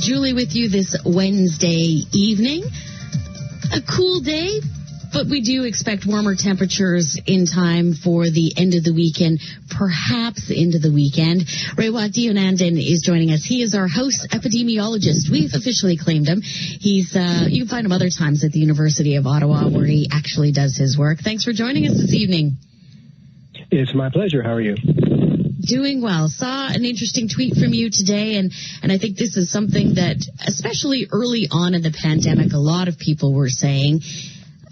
Julie with you this Wednesday evening. A cool day, but we do expect warmer temperatures in time for the end of the weekend, perhaps into the weekend. Raywat Deonandan is joining us. He is our house epidemiologist. We've officially claimed him. He's you can find him other times at the University of Ottawa, where he actually does his work. Thanks for joining us this evening. It's my pleasure. How are you? Doing well. Saw an interesting tweet from you today, and I think this is something that, especially early on in the pandemic, a lot of people were saying,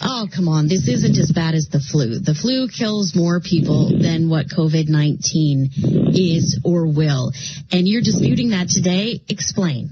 oh, come on, this isn't as bad as the flu. The flu kills more people than what COVID-19 is or will. And you're disputing that today. Explain.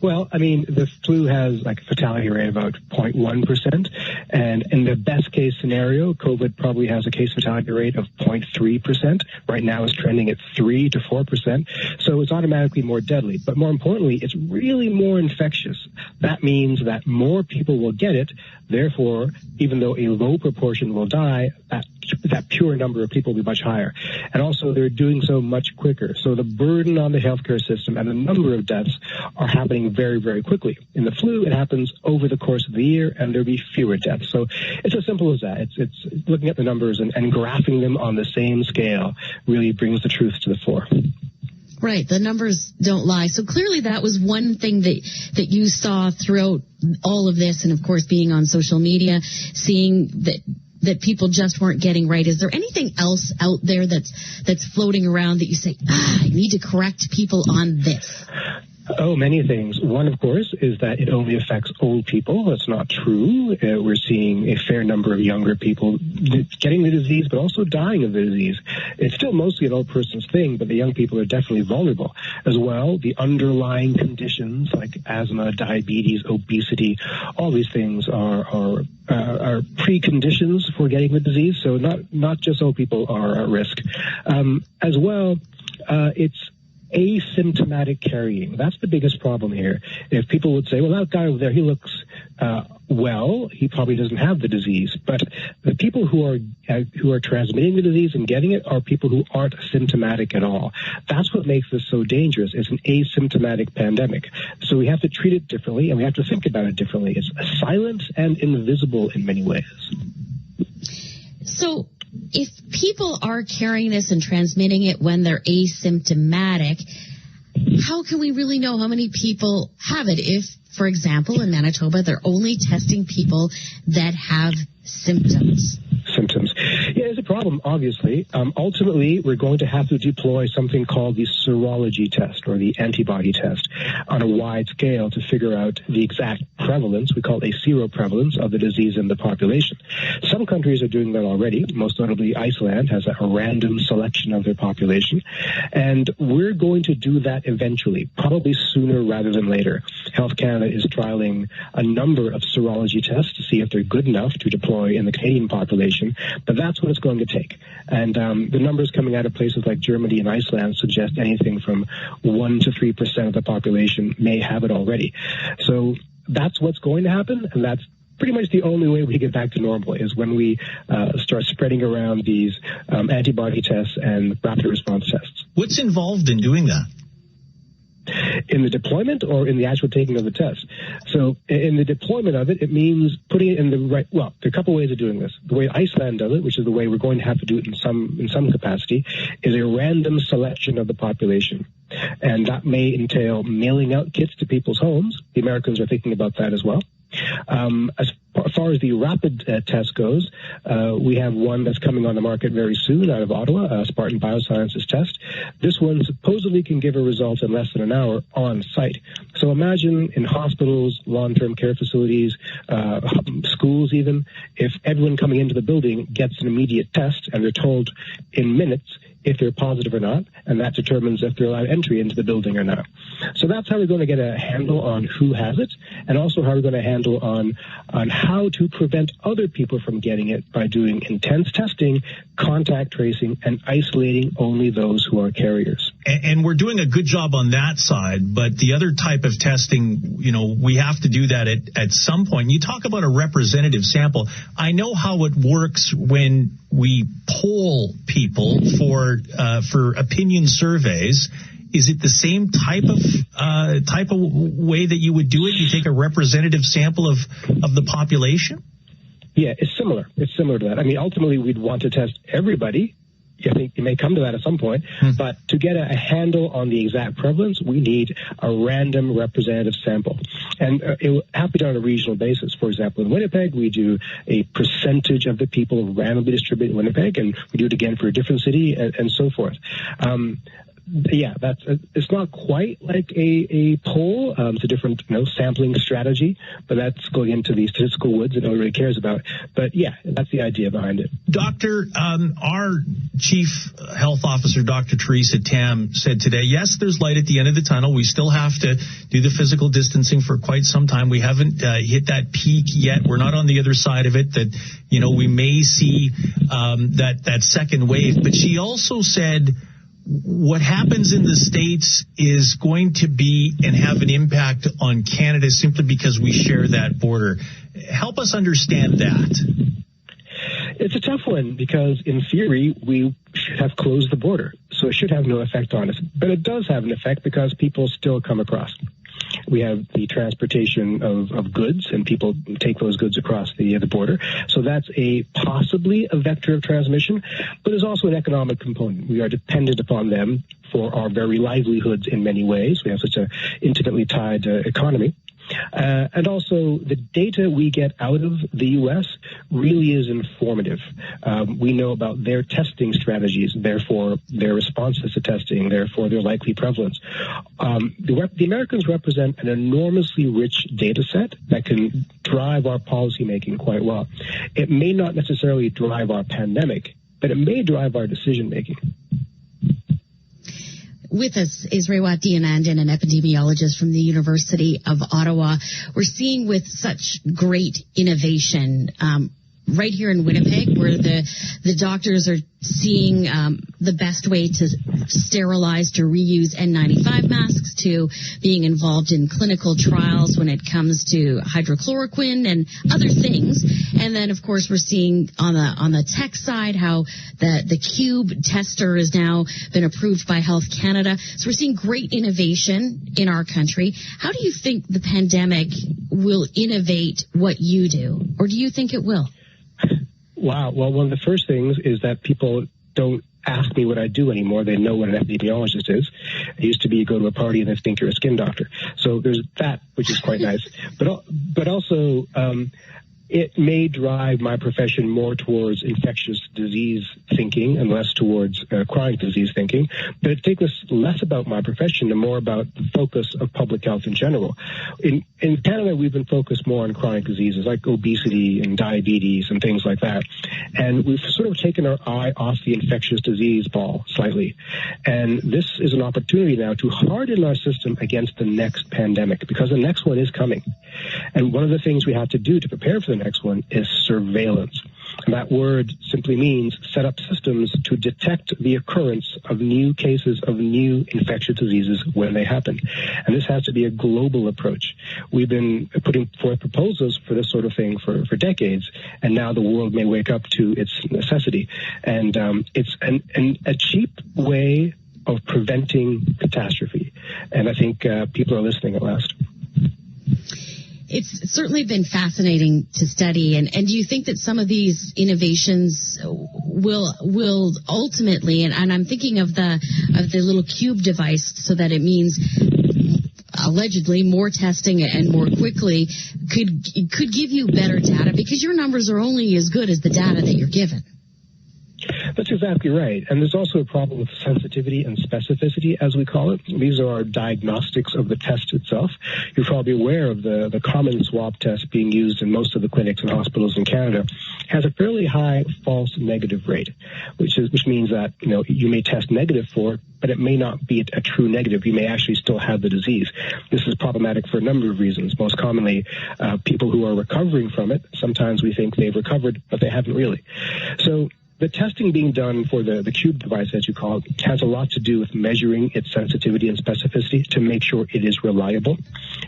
Well, I mean, the flu has like a fatality rate of about 0.1%. And in the best case scenario, COVID probably has a case fatality rate of 0.3%. Right now it's trending at 3 to 4%. So it's automatically more deadly. But more importantly, it's really more infectious. That means that more people will get it. Therefore, even though a low proportion will die, that pure number of people will be much higher. And also, they're doing so much quicker. So the burden on the healthcare system and the number of deaths are happening very, very quickly. In the flu, it happens over the course of the year, and there'll be fewer deaths. So it's as simple as that. It's looking at the numbers and graphing them on the same scale really brings the truth to the fore. Right. The numbers don't lie. So clearly that was one thing that you saw throughout all of this, and of course being on social media, seeing that people just weren't getting right. Is there anything else out there that's floating around that you say, I need to correct people on this? Oh, many things. One, of course, is that it only affects old people. That's not true. We're seeing a fair number of younger people getting the disease, but also dying of the disease. It's still mostly an old person's thing, but the young people are definitely vulnerable. As well, the underlying conditions like asthma, diabetes, obesity, all these things are preconditions for getting the disease. So not just old people are at risk. As well, it's asymptomatic carrying. That's the biggest problem here. If people would say, well, that guy over there, he looks well, he probably doesn't have the disease. But the people who are transmitting the disease and getting it are people who aren't symptomatic at all. That's what makes this so dangerous. It's an asymptomatic pandemic. So we have to treat it differently, and we have to think about it differently. It's silent and invisible in many ways. So if people are carrying this and transmitting it when they're asymptomatic, how can we really know how many people have it if, for example, in Manitoba, they're only testing people that have symptoms? Yeah, there's a problem, obviously. Ultimately, we're going to have to deploy something called the serology test or the antibody test on a wide scale to figure out the exact prevalence. We call it a seroprevalence of the disease in the population. Some countries are doing that already. Most notably, Iceland has a random selection of their population. And we're going to do that eventually, probably sooner rather than later. Health Canada is trialing a number of serology tests to see if they're good enough to deploy in the Canadian population, but that's what it's going to take. And the numbers coming out of places like Germany and Iceland suggest anything from 1 to 3% of the population may have it already. So that's what's going to happen, and that's pretty much the only way we get back to normal is when we start spreading around these antibody tests and rapid response tests. What's involved in doing that? In the deployment or in the actual taking of the test? So in the deployment of it, it means putting it in the right, well, there are a couple ways of doing this. The way Iceland does it, which is the way we're going to have to do it in some capacity, is a random selection of the population. And that may entail mailing out kits to people's homes. The Americans are thinking about that as well. As far as the rapid test goes, we have one that's coming on the market very soon out of Ottawa, a Spartan Biosciences test. This one supposedly can give a result in less than an hour on site. So imagine in hospitals, long-term care facilities, schools even, if everyone coming into the building gets an immediate test and they're told in minutes if they're positive or not, and that determines if they're allowed entry into the building or not. So that's how we're going to get a handle on who has it, and also how we're going to handle on how to prevent other people from getting it by doing intense testing, contact tracing, and isolating only those who are carriers. And we're doing a good job on that side, but the other type of testing, you know, we have to do that at some point. You talk about a representative sample. I know how it works when we poll people for opinion surveys. Is it the same type of way that you would do it? You take a representative sample of the population? Yeah, it's similar. It's similar to that. I mean, ultimately, we'd want to test everybody. I think it may come to that at some point, but to get a handle on the exact prevalence, we need a random representative sample. And it will have to be done on a regional basis. For example, in Winnipeg, we do a percentage of the people randomly distributed in Winnipeg, and we do it again for a different city, and so forth. Yeah, it's not quite like a poll. It's a different, sampling strategy, but that's going into the statistical woods that nobody really cares about. But yeah, that's the idea behind it. Doctor, our Chief Health Officer, Dr. Teresa Tam, said today, yes, there's light at the end of the tunnel. We still have to do the physical distancing for quite some time. We haven't hit that peak yet. We're not on the other side of it. That, we may see that second wave. But she also said, what happens in the States is going to be and have an impact on Canada simply because we share that border. Help us understand that. It's a tough one because, in theory, we should have closed the border, so it should have no effect on us. But it does have an effect because people still come across. We have the transportation of goods, and people take those goods across the border. So that's possibly a vector of transmission, but there's also an economic component. We are dependent upon them for our very livelihoods in many ways. We have such an intimately tied economy. And also, the data we get out of the U.S. really is informative. We know about their testing strategies, therefore their responses to testing, therefore their likely prevalence. The Americans represent an enormously rich data set that can drive our policymaking quite well. It may not necessarily drive our pandemic, but it may drive our decision-making. With us is Raywat Deonandan, an epidemiologist from the University of Ottawa. We're seeing with such great innovation right here in Winnipeg, where the doctors are seeing the best way to sterilize, to reuse N95 masks, to being involved in clinical trials when it comes to hydrochloroquine and other things. And then, of course, we're seeing on the tech side how the CUBE tester has now been approved by Health Canada. So we're seeing great innovation in our country. How do you think the pandemic will innovate what you do? Or do you think it will? Wow. Well, one of the first things is that people don't ask me what I do anymore. They know what an epidemiologist is. It used to be you go to a party and they think you're a skin doctor. So there's that, which is quite nice. But also, it may drive my profession more towards infectious disease thinking and less towards chronic disease thinking. But it takes us less about my profession and more about the focus of public health in general. In Canada, we've been focused more on chronic diseases like obesity and diabetes and things like that. And we've sort of taken our eye off the infectious disease ball slightly. And this is an opportunity now to harden our system against the next pandemic, because the next one is coming. And one of the things we have to do to prepare for the next one is surveillance. And that word simply means set up systems to detect the occurrence of new cases of new infectious diseases when they happen. And this has to be a global approach. We've been putting forth proposals for this sort of thing for decades, and now the world may wake up to its necessity. And it's a cheap way of preventing catastrophe. And I think people are listening at last. It's certainly been fascinating to study, and do you think that some of these innovations will ultimately, and I'm thinking of the little CUBE device, so that it means allegedly more testing and more quickly could give you better data, because your numbers are only as good as the data that you're given. That's exactly right. And there's also a problem with sensitivity and specificity, as we call it. These are our diagnostics of the test itself. You're probably aware of the common swab test being used in most of the clinics and hospitals in Canada. It has a fairly high false negative rate, which means that you may test negative for it, but it may not be a true negative. You may actually still have the disease. This is problematic for a number of reasons. Most commonly, people who are recovering from it, sometimes we think they've recovered, but they haven't really. So the testing being done for the CJOB device, as you call it, has a lot to do with measuring its sensitivity and specificity to make sure it is reliable.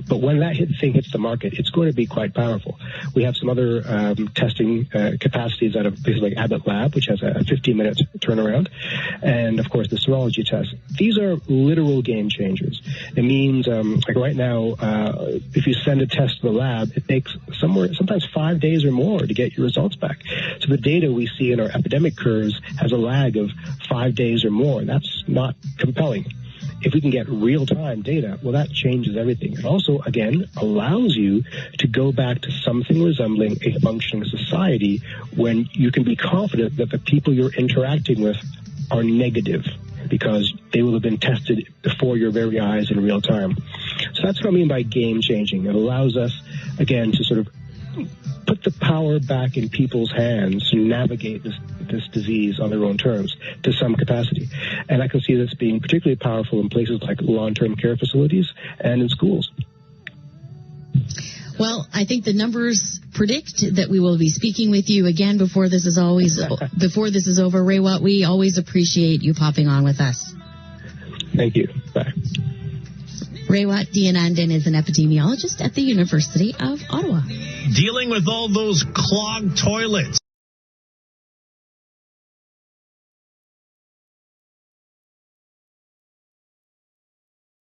But when that thing hits the market, it's going to be quite powerful. We have some other testing capacities out of places like Abbott Lab, which has a 15-minute turnaround, and of course the serology test. These are literal game changers. It means, like right now, if you send a test to the lab, it takes sometimes 5 days or more to get your results back. So the data we see in our epidemic curves has a lag of 5 days or more. That's not compelling. If we can get real-time data, well, that changes everything. It also, again, allows you to go back to something resembling a functioning society when you can be confident that the people you're interacting with are negative because they will have been tested before your very eyes in real time. So that's what I mean by game-changing. It allows us, again, to sort of put the power back in people's hands to navigate this disease on their own terms to some capacity. And I can see this being particularly powerful in places like long-term care facilities and in schools. Well, I think the numbers predict that we will be speaking with you again before this is over. Raywat, we always appreciate you popping on with us. Thank you. Bye. Raywat Deonandan is an epidemiologist at the University of Ottawa. Dealing with all those clogged toilets.